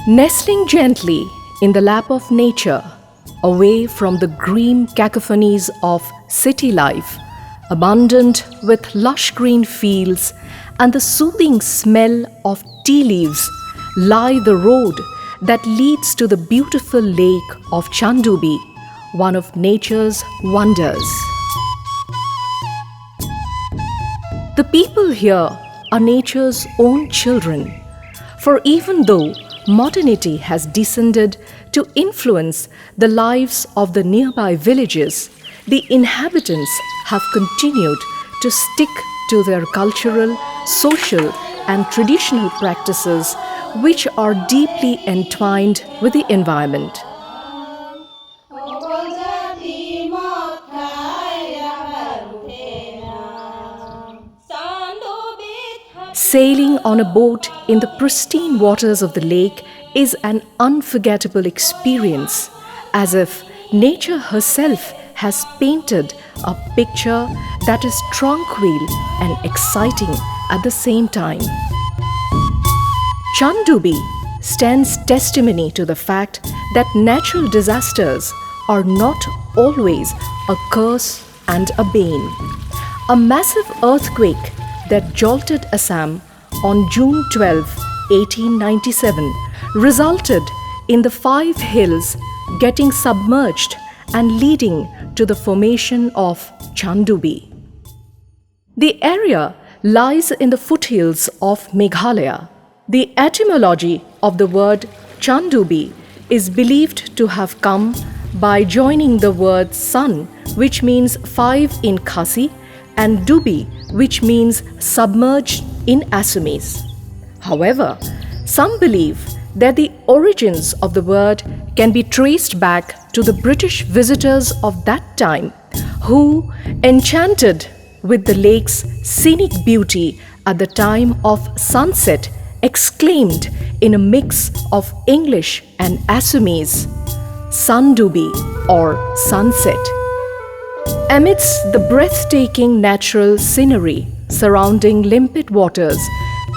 Nestling gently in the lap of nature, away from the green cacophonies of city life, abundant with lush green fields and the soothing smell of tea leaves, lie the road that leads to the beautiful lake of Chandubi, one of nature's wonders. The people here are nature's own children, for even though modernity has descended to influence the lives of the nearby villages, the inhabitants have continued to stick to their cultural, social, and traditional practices, which are deeply entwined with the environment. Sailing on a boat in the pristine waters of the lake is an unforgettable experience, as if nature herself has painted a picture that is tranquil and exciting at the same time. Chandubi stands testimony to the fact that natural disasters are not always a curse and a bane. A massive earthquake that jolted Assam on June 12, 1897, resulted in the 5 hills getting submerged and leading to the formation of Chandubi. The area lies in the foothills of Meghalaya. The etymology of the word Chandubi is believed to have come by joining the word sun, which means 5 in Khasi, and Dubi, which means submerged in Assamese. However, some believe that the origins of the word can be traced back to the British visitors of that time, who, enchanted with the lake's scenic beauty at the time of sunset, exclaimed in a mix of English and Assamese, Sandubi or sunset. Amidst the breathtaking natural scenery surrounding limpid waters,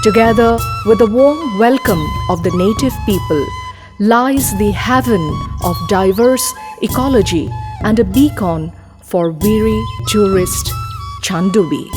together with the warm welcome of the native people, lies the haven of diverse ecology and a beacon for weary tourist Chandubi.